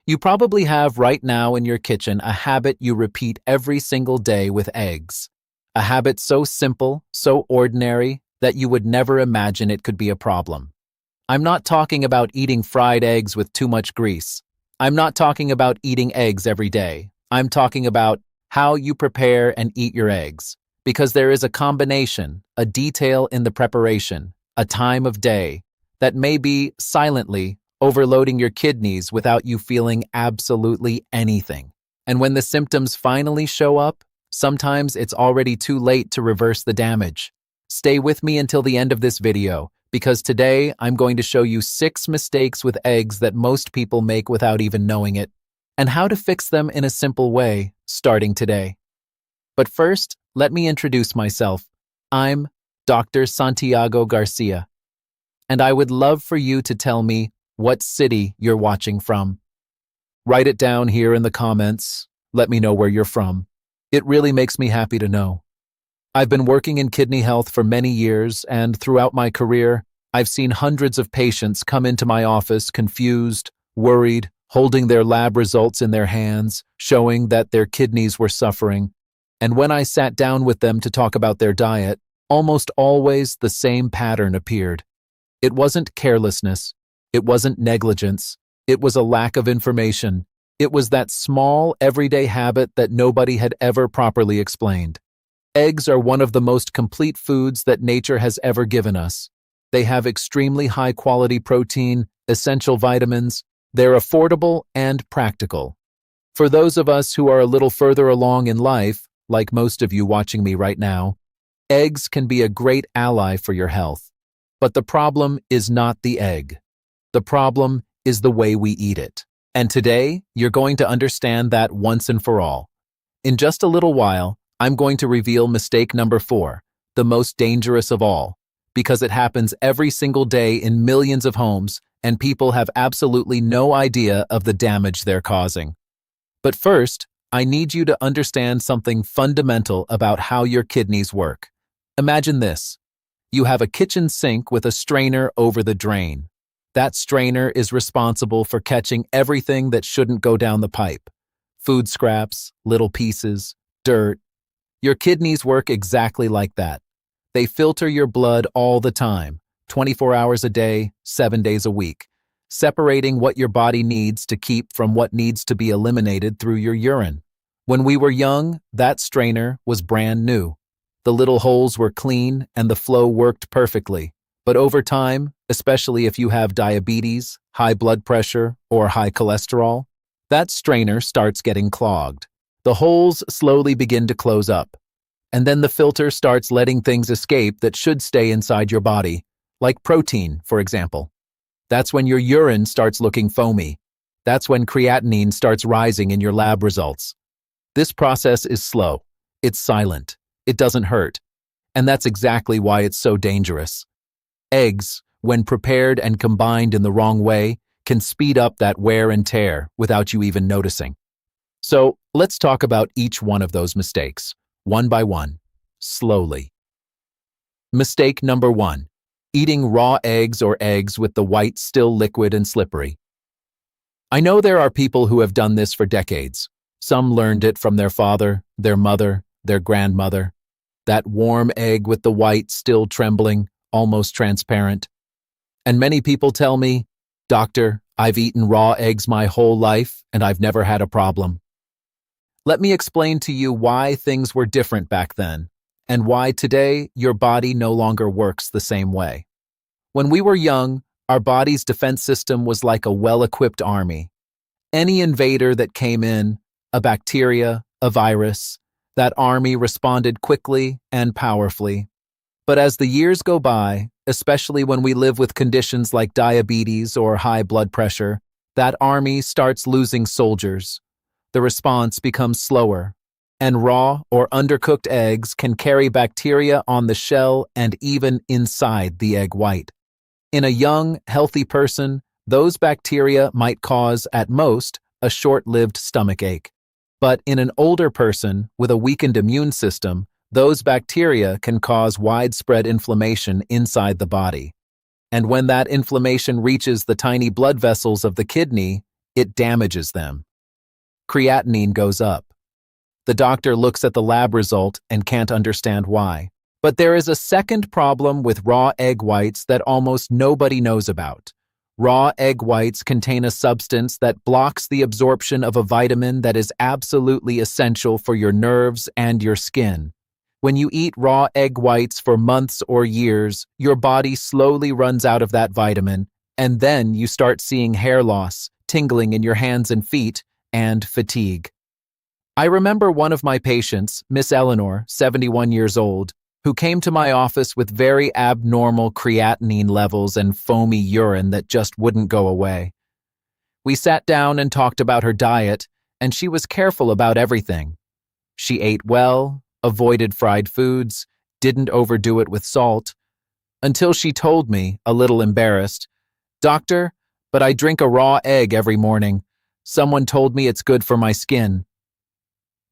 You probably have right now in your kitchen a habit you repeat every single day with eggs. A habit so simple, so ordinary, that you would never imagine it could be a problem. I'm not talking about eating fried eggs with too much grease. I'm not talking about eating eggs every day. I'm talking about how you prepare and eat your eggs. Because there is a combination, a detail in the preparation, a time of day, that may be silently overloading your kidneys without you feeling absolutely anything. And when the symptoms finally show up, sometimes it's already too late to reverse the damage. Stay with me until the end of this video, because today I'm going to show you 6 mistakes with eggs that most people make without even knowing it, and how to fix them in a simple way, starting today. But first, let me introduce myself. I'm Dr. Santiago García, and I would love for you to tell me what city you're watching from. Write it down here in the comments. Let me know where you're from. It really makes me happy to know. I've been working in kidney health for many years, and throughout my career, I've seen hundreds of patients come into my office confused, worried, holding their lab results in their hands, showing that their kidneys were suffering. And when I sat down with them to talk about their diet, almost always the same pattern appeared. It wasn't carelessness. It wasn't negligence. It was a lack of information. It was that small, everyday habit that nobody had ever properly explained. Eggs are one of the most complete foods that nature has ever given us. They have extremely high-quality protein, essential vitamins. They're affordable and practical. For those of us who are a little further along in life, like most of you watching me right now, eggs can be a great ally for your health. But the problem is not the egg. The problem is the way we eat it. And today, you're going to understand that once and for all. In just a little while, I'm going to reveal mistake number 4, the most dangerous of all, because it happens every single day in millions of homes, and people have absolutely no idea of the damage they're causing. But first, I need you to understand something fundamental about how your kidneys work. Imagine this. You have a kitchen sink with a strainer over the drain. That strainer is responsible for catching everything that shouldn't go down the pipe. Food scraps, little pieces, dirt. Your kidneys work exactly like that. They filter your blood all the time, 24 hours a day, 7 days a week, separating what your body needs to keep from what needs to be eliminated through your urine. When we were young, that strainer was brand new. The little holes were clean and the flow worked perfectly. But over time, especially if you have diabetes, high blood pressure, or high cholesterol, that strainer starts getting clogged. The holes slowly begin to close up. And then the filter starts letting things escape that should stay inside your body, like protein, for example. That's when your urine starts looking foamy. That's when creatinine starts rising in your lab results. This process is slow. It's silent. It doesn't hurt. And that's exactly why it's so dangerous. Eggs, when prepared and combined in the wrong way, can speed up that wear and tear without you even noticing. So, let's talk about each one of those mistakes, one by one, slowly. Mistake number 1. Eating raw eggs or eggs with the white still liquid and slippery. I know there are people who have done this for decades. Some learned it from their father, their mother, their grandmother. That warm egg with the white still trembling, almost transparent. And many people tell me, "Doctor, I've eaten raw eggs my whole life and I've never had a problem." Let me explain to you why things were different back then, and why today your body no longer works the same way. When we were young, our body's defense system was like a well-equipped army. Any invader that came in, a bacteria, a virus, that army responded quickly and powerfully. But as the years go by, especially when we live with conditions like diabetes or high blood pressure, that army starts losing soldiers. The response becomes slower, and raw or undercooked eggs can carry bacteria on the shell and even inside the egg white. In a young, healthy person, those bacteria might cause, at most, a short-lived stomachache. But in an older person with a weakened immune system, those bacteria can cause widespread inflammation inside the body. And when that inflammation reaches the tiny blood vessels of the kidney, it damages them. Creatinine goes up. The doctor looks at the lab result and can't understand why. But there is a second problem with raw egg whites that almost nobody knows about. Raw egg whites contain a substance that blocks the absorption of a vitamin that is absolutely essential for your nerves and your skin. When you eat raw egg whites for months or years, your body slowly runs out of that vitamin, and then you start seeing hair loss, tingling in your hands and feet, and fatigue. I remember one of my patients, Miss Eleanor, 71 years old, who came to my office with very abnormal creatinine levels and foamy urine that just wouldn't go away. We sat down and talked about her diet, and she was careful about everything. She ate well, avoided fried foods, didn't overdo it with salt, until she told me, a little embarrassed, "Doctor, but I drink a raw egg every morning. Someone told me it's good for my skin."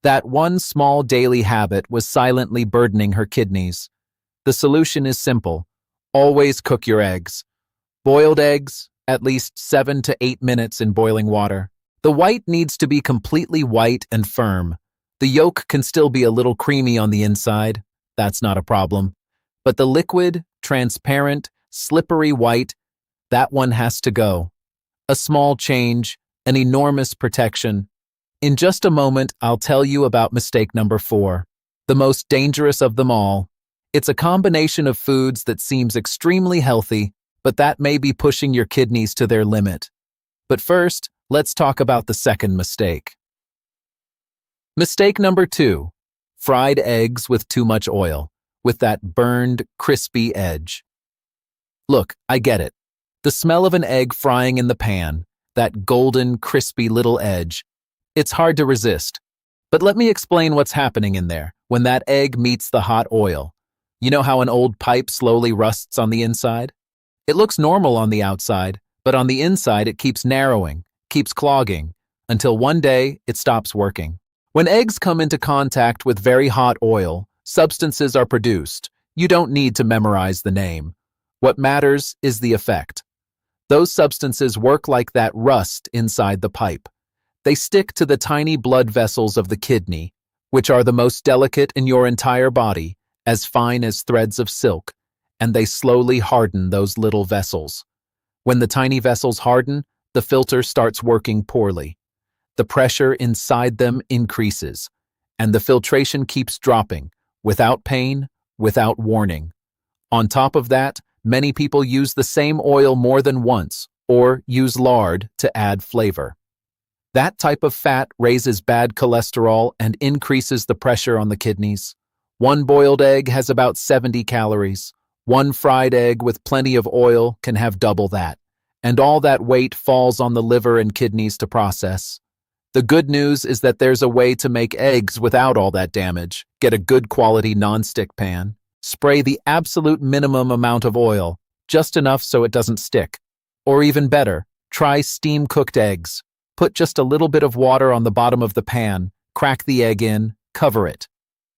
That one small daily habit was silently burdening her kidneys. The solution is simple. Always cook your eggs. Boiled eggs, at least 7 to 8 minutes in boiling water. The white needs to be completely white and firm. The yolk can still be a little creamy on the inside. That's not a problem. But the liquid, transparent, slippery white, that one has to go. A small change, an enormous protection. In just a moment, I'll tell you about mistake number 4, the most dangerous of them all. It's a combination of foods that seems extremely healthy, but that may be pushing your kidneys to their limit. But first, let's talk about the second mistake. Mistake number 2, fried eggs with too much oil, with that burned, crispy edge. Look, I get it. The smell of an egg frying in the pan, that golden, crispy little edge, it's hard to resist. But let me explain what's happening in there when that egg meets the hot oil. You know how an old pipe slowly rusts on the inside? It looks normal on the outside, but on the inside it keeps narrowing, keeps clogging, until one day it stops working. When eggs come into contact with very hot oil, substances are produced. You don't need to memorize the name. What matters is the effect. Those substances work like that rust inside the pipe. They stick to the tiny blood vessels of the kidney, which are the most delicate in your entire body, as fine as threads of silk, and they slowly harden those little vessels. When the tiny vessels harden, the filter starts working poorly. The pressure inside them increases, and the filtration keeps dropping, without pain, without warning. On top of that, many people use the same oil more than once, or use lard to add flavor. That type of fat raises bad cholesterol and increases the pressure on the kidneys. One boiled egg has about 70 calories. One fried egg with plenty of oil can have double that. And all that weight falls on the liver and kidneys to process. The good news is that there's a way to make eggs without all that damage. Get a good quality nonstick pan. Spray the absolute minimum amount of oil, just enough so it doesn't stick. Or even better, try steam-cooked eggs. Put just a little bit of water on the bottom of the pan, crack the egg in, cover it.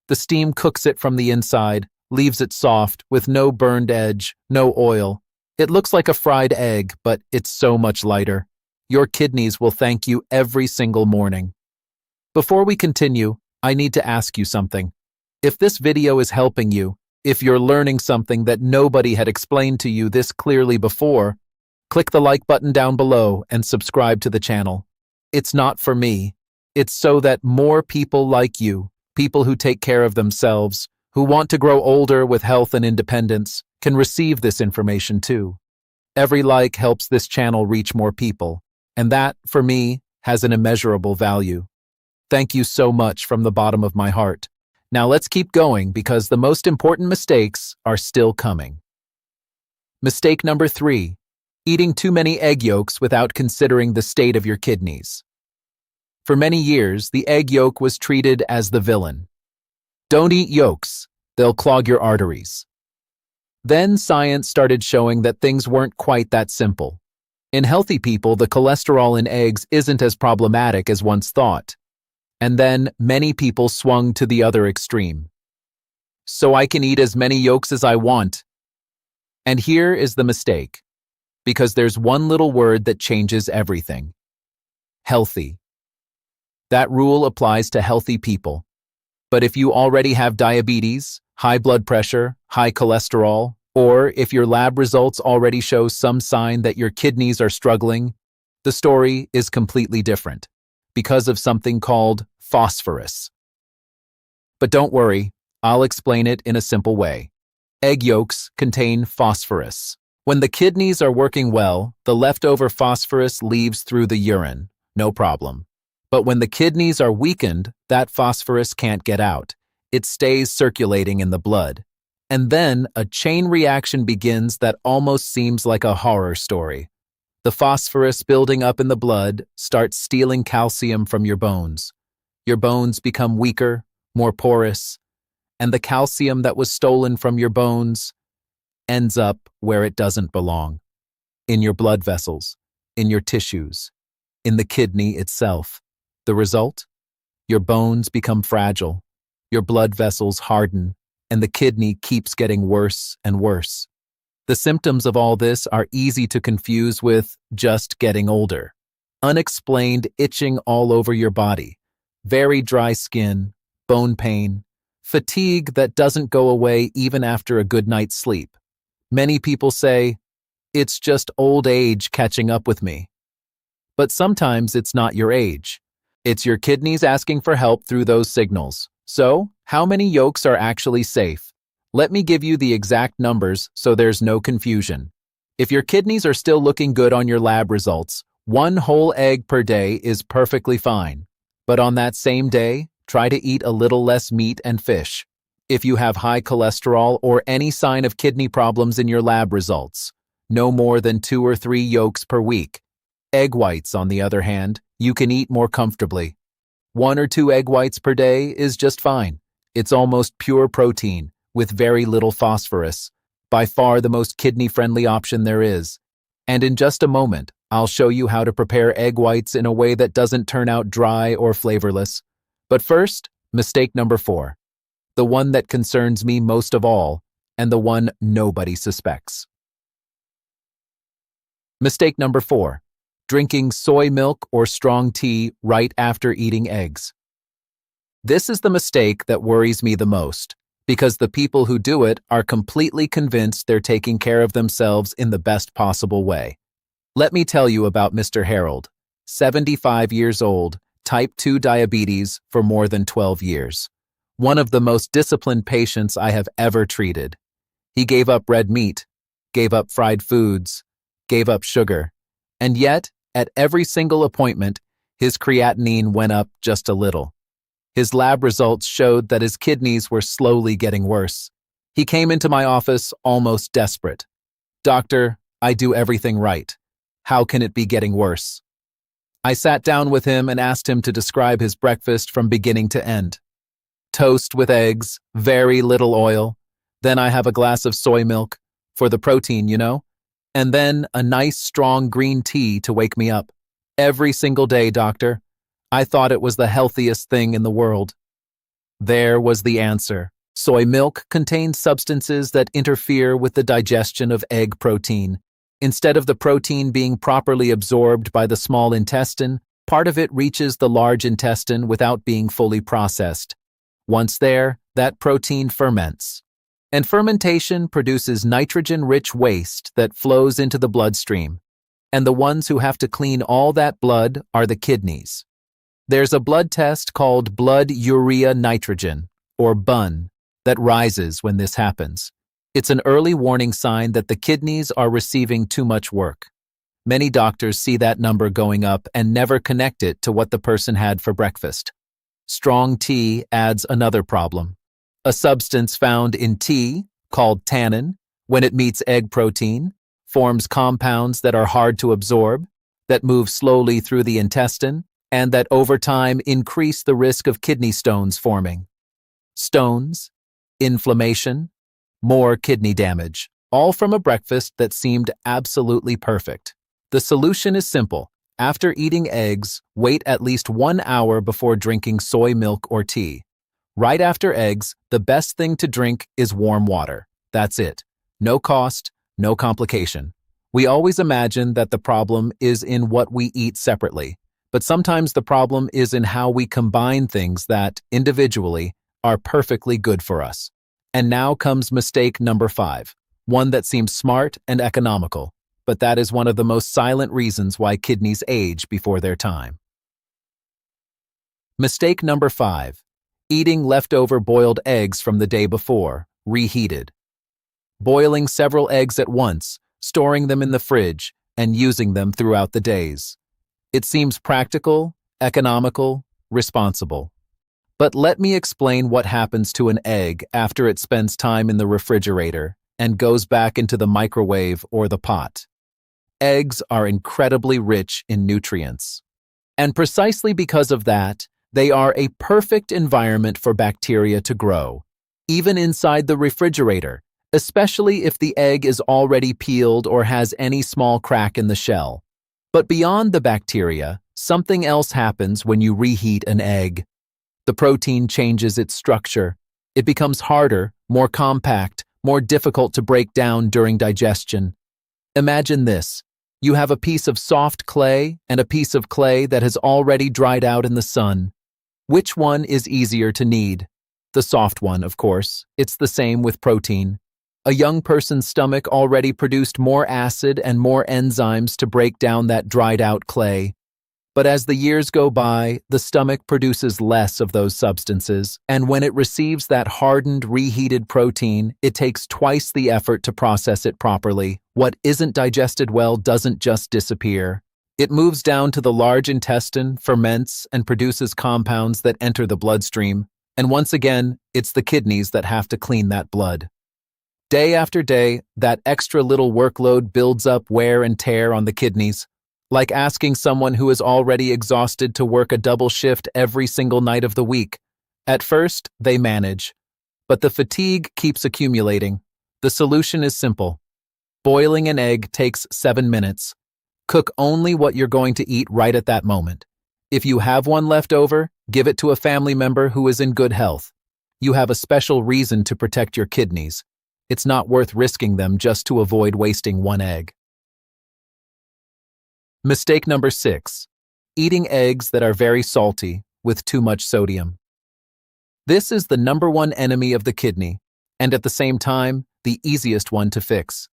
The steam cooks it from the inside, leaves it soft, with no burned edge, no oil. It looks like a fried egg, but it's so much lighter. Your kidneys will thank you every single morning. Before we continue, I need to ask you something. If this video is helping you, if you're learning something that nobody had explained to you this clearly before, click the like button down below and subscribe to the channel. It's not for me. It's so that more people like you, people who take care of themselves, who want to grow older with health and independence, can receive this information too. Every like helps this channel reach more people, and that, for me, has an immeasurable value. Thank you so much from the bottom of my heart. Now let's keep going because the most important mistakes are still coming. Mistake number 3. Eating too many egg yolks without considering the state of your kidneys. For many years, the egg yolk was treated as the villain. Don't eat yolks, they'll clog your arteries. Then science started showing that things weren't quite that simple. In healthy people, the cholesterol in eggs isn't as problematic as once thought. And then many people swung to the other extreme. So I can eat as many yolks as I want. And here is the mistake. Because there's one little word that changes everything. healthy. That rule applies to healthy people. But if you already have diabetes, high blood pressure, high cholesterol, or if your lab results already show some sign that your kidneys are struggling, the story is completely different because of something called phosphorus. But don't worry, I'll explain it in a simple way. Egg yolks contain phosphorus. When the kidneys are working well, the leftover phosphorus leaves through the urine, no problem. But when the kidneys are weakened, that phosphorus can't get out. It stays circulating in the blood. And then a chain reaction begins that almost seems like a horror story. The phosphorus building up in the blood starts stealing calcium from your bones. Your bones become weaker, more porous, and the calcium that was stolen from your bones ends up where it doesn't belong. In your blood vessels, in your tissues, in the kidney itself. The result? Your bones become fragile, your blood vessels harden, and the kidney keeps getting worse and worse. The symptoms of all this are easy to confuse with just getting older. Unexplained itching all over your body, very dry skin, bone pain, fatigue that doesn't go away even after a good night's sleep. Many people say, "It's just old age catching up with me." But sometimes it's not your age. It's your kidneys asking for help through those signals. So, how many yolks are actually safe? Let me give you the exact numbers so there's no confusion. If your kidneys are still looking good on your lab results, 1 whole egg per day is perfectly fine. But on that same day, try to eat a little less meat and fish. If you have high cholesterol or any sign of kidney problems in your lab results, no more than 2 or 3 yolks per week. Egg whites, on the other hand, you can eat more comfortably. 1 or 2 egg whites per day is just fine. It's almost pure protein, with very little phosphorus. By far the most kidney-friendly option there is. And in just a moment, I'll show you how to prepare egg whites in a way that doesn't turn out dry or flavorless. But first, mistake number 4. The one that concerns me most of all, and the one nobody suspects. Mistake number 4. Drinking soy milk or strong tea right after eating eggs. This is the mistake that worries me the most, because the people who do it are completely convinced they're taking care of themselves in the best possible way. Let me tell you about Mr. Harold, 75 years old, type 2 diabetes for more than 12 years. One of the most disciplined patients I have ever treated. He gave up red meat, gave up fried foods, gave up sugar, and yet, at every single appointment, his creatinine went up just a little. His lab results showed that his kidneys were slowly getting worse. He came into my office almost desperate. "Doctor, I do everything right. How can it be getting worse?" I sat down with him and asked him to describe his breakfast from beginning to end. Toast with eggs, very little oil. Then I have a glass of soy milk, for the protein, you know. And then a nice strong green tea to wake me up. Every single day, doctor. I thought it was the healthiest thing in the world. There was the answer. Soy milk contains substances that interfere with the digestion of egg protein. Instead of the protein being properly absorbed by the small intestine, part of it reaches the large intestine without being fully processed. Once there, that protein ferments. And fermentation produces nitrogen-rich waste that flows into the bloodstream. And the ones who have to clean all that blood are the kidneys. There's a blood test called blood urea nitrogen, or BUN, that rises when this happens. It's an early warning sign that the kidneys are receiving too much work. Many doctors see that number going up and never connect it to what the person had for breakfast. Strong tea adds another problem. A substance found in tea, called tannin, when it meets egg protein, forms compounds that are hard to absorb, that move slowly through the intestine, and that over time increase the risk of kidney stones forming. Stones, inflammation, more kidney damage, all from a breakfast that seemed absolutely perfect. The solution is simple. After eating eggs, wait at least 1 hour before drinking soy milk or tea. Right after eggs, the best thing to drink is warm water. That's it. No cost, no complication. We always imagine that the problem is in what we eat separately. But sometimes the problem is in how we combine things that, individually, are perfectly good for us. And now comes mistake number 5, one that seems smart and economical, but that is one of the most silent reasons why kidneys age before their time. Mistake number 5, eating leftover boiled eggs from the day before, reheated. Boiling several eggs at once, storing them in the fridge, and using them throughout the days. It seems practical, economical, responsible. But let me explain what happens to an egg after it spends time in the refrigerator and goes back into the microwave or the pot. Eggs are incredibly rich in nutrients. And precisely because of that, they are a perfect environment for bacteria to grow, even inside the refrigerator, especially if the egg is already peeled or has any small crack in the shell. But beyond the bacteria, something else happens when you reheat an egg. The protein changes its structure. It becomes harder, more compact, more difficult to break down during digestion. Imagine this. You have a piece of soft clay and a piece of clay that has already dried out in the sun. Which one is easier to knead? The soft one, of course. It's the same with protein. A young person's stomach already produced more acid and more enzymes to break down that dried-out clay. But as the years go by, the stomach produces less of those substances, and when it receives that hardened, reheated protein, it takes twice the effort to process it properly. What isn't digested well doesn't just disappear. It moves down to the large intestine, ferments, and produces compounds that enter the bloodstream. And once again, it's the kidneys that have to clean that blood. Day after day, that extra little workload builds up wear and tear on the kidneys, like asking someone who is already exhausted to work a double shift every single night of the week. At first, they manage, but the fatigue keeps accumulating. The solution is simple. Boiling an egg takes 7 minutes. Cook only what you're going to eat right at that moment. If you have one left over, give it to a family member who is in good health. You have a special reason to protect your kidneys. It's not worth risking them just to avoid wasting one egg. Mistake number 6, eating eggs that are very salty with too much sodium. This is the number one enemy of the kidney, and at the same time, the easiest one to fix.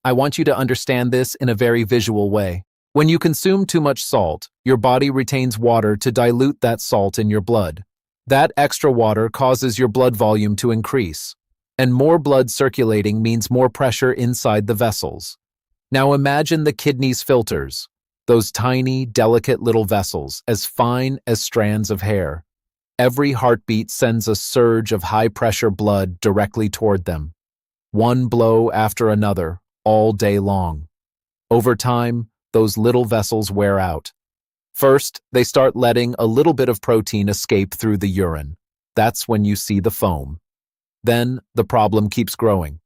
I want you to understand this in a very visual way. When you consume too much salt, your body retains water to dilute that salt in your blood. That extra water causes your blood volume to increase. And more blood circulating means more pressure inside the vessels. Now imagine the kidney's filters, those tiny, delicate little vessels, as fine as strands of hair. Every heartbeat sends a surge of high-pressure blood directly toward them. One blow after another, all day long. Over time, those little vessels wear out. First, they start letting a little bit of protein escape through the urine. That's when you see the foam. Then, the problem keeps growing.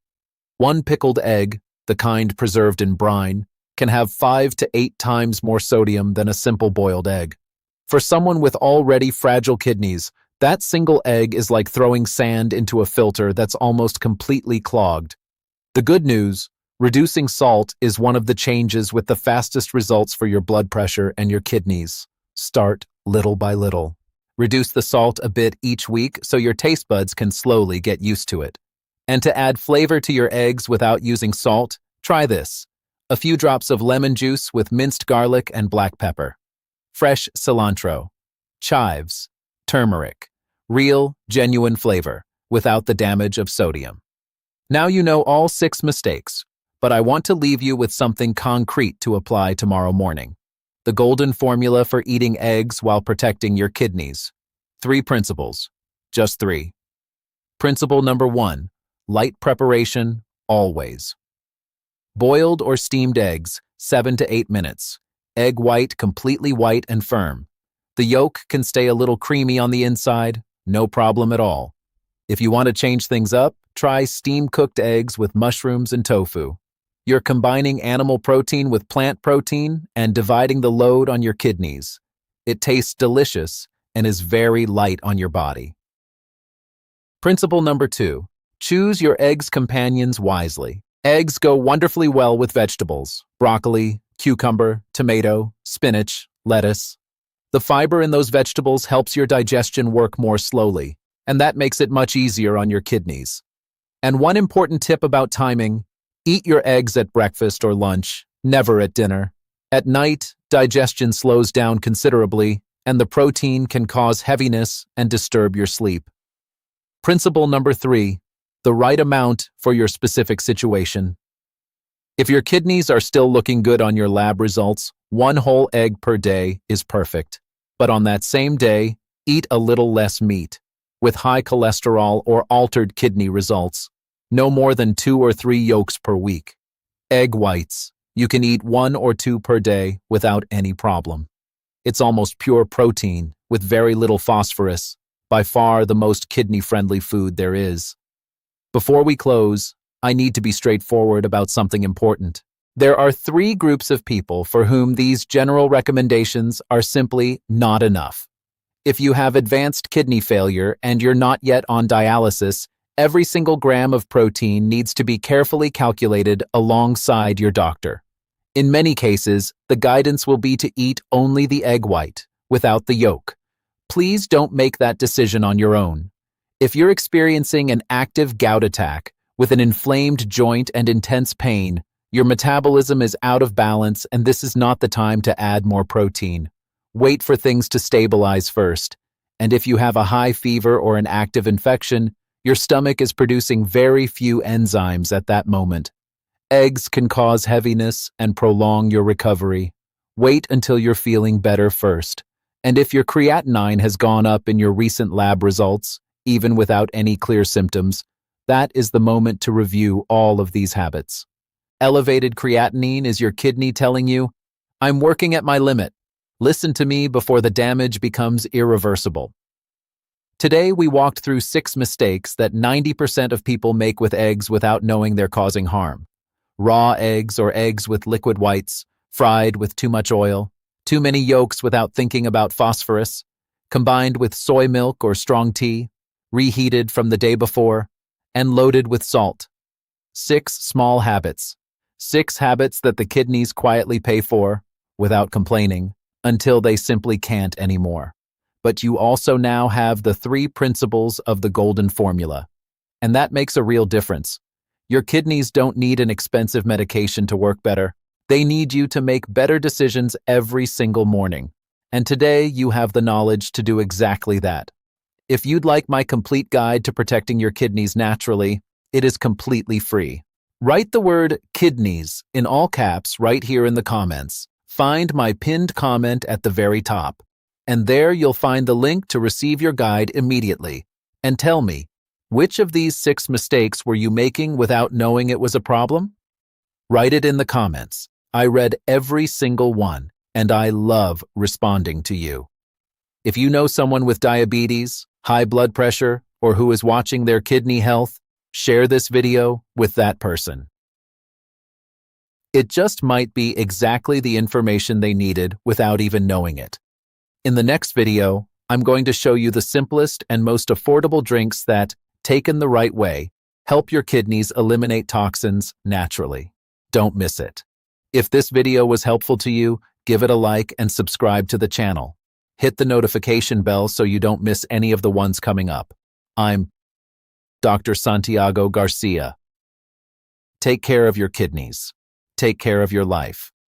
One pickled egg, the kind preserved in brine, can have 5 to 8 times more sodium than a simple boiled egg. For someone with already fragile kidneys, that single egg is like throwing sand into a filter that's almost completely clogged. The good news, reducing salt is one of the changes with the fastest results for your blood pressure and your kidneys. Start little by little. Reduce the salt a bit each week so your taste buds can slowly get used to it. And to add flavor to your eggs without using salt, try this. A few drops of lemon juice with minced garlic and black pepper. Fresh cilantro. Chives. Turmeric. Real, genuine flavor, without the damage of sodium. Now you know all 6 mistakes, but I want to leave you with something concrete to apply tomorrow morning. The golden formula for eating eggs while protecting your kidneys. 3 principles. Just 3. Principle number 1, light preparation, always. Boiled or steamed eggs, 7 to 8 minutes. Egg white completely white and firm. The yolk can stay a little creamy on the inside, no problem at all. If you want to change things up, try steam-cooked eggs with mushrooms and tofu. You're combining animal protein with plant protein and dividing the load on your kidneys. It tastes delicious and is very light on your body. Principle number 2, choose your eggs' companions wisely. Eggs go wonderfully well with vegetables: broccoli, cucumber, tomato, spinach, lettuce. The fiber in those vegetables helps your digestion work more slowly, and that makes it much easier on your kidneys. And one important tip about timing: eat your eggs at breakfast or lunch, never at dinner. At night, digestion slows down considerably, and the protein can cause heaviness and disturb your sleep. Principle number 3, the right amount for your specific situation. If your kidneys are still looking good on your lab results, 1 whole egg per day is perfect. But on that same day, eat a little less meat. With high cholesterol or altered kidney results, no more than 2 or 3 yolks per week. Egg whites. You can eat 1 or 2 per day without any problem. It's almost pure protein with very little phosphorus, by far the most kidney-friendly food there is. Before we close, I need to be straightforward about something important. There are 3 groups of people for whom these general recommendations are simply not enough. If you have advanced kidney failure and you're not yet on dialysis, every single gram of protein needs to be carefully calculated alongside your doctor. In many cases, the guidance will be to eat only the egg white, without the yolk. Please don't make that decision on your own. If you're experiencing an active gout attack with an inflamed joint and intense pain, your metabolism is out of balance and this is not the time to add more protein. Wait for things to stabilize first. And if you have a high fever or an active infection, your stomach is producing very few enzymes at that moment. Eggs can cause heaviness and prolong your recovery. Wait until you're feeling better first. And if your creatinine has gone up in your recent lab results, even without any clear symptoms, that is the moment to review all of these habits. Elevated creatinine is your kidney telling you, "I'm working at my limit. Listen to me before the damage becomes irreversible." Today, we walked through 6 mistakes that 90% of people make with eggs without knowing they're causing harm. Raw eggs or eggs with liquid whites, fried with too much oil, too many yolks without thinking about phosphorus, combined with soy milk or strong tea, reheated from the day before, and loaded with salt. 6 small habits. 6 habits that the kidneys quietly pay for, without complaining, until they simply can't anymore. But you also now have the 3 principles of the golden formula. And that makes a real difference. Your kidneys don't need an expensive medication to work better. They need you to make better decisions every single morning. And today you have the knowledge to do exactly that. If you'd like my complete guide to protecting your kidneys naturally, it is completely free. Write the word kidneys in all caps right here in the comments. Find my pinned comment at the very top. And there you'll find the link to receive your guide immediately. And tell me, which of these 6 mistakes were you making without knowing it was a problem? Write it in the comments. I read every single one, and I love responding to you. If you know someone with diabetes, high blood pressure, or who is watching their kidney health, share this video with that person. It just might be exactly the information they needed without even knowing it. In the next video, I'm going to show you the simplest and most affordable drinks that, taken the right way, help your kidneys eliminate toxins naturally. Don't miss it. If this video was helpful to you, give it a like and subscribe to the channel. Hit the notification bell so you don't miss any of the ones coming up. I'm Dr. Santiago Garcia. Take care of your kidneys. Take care of your life.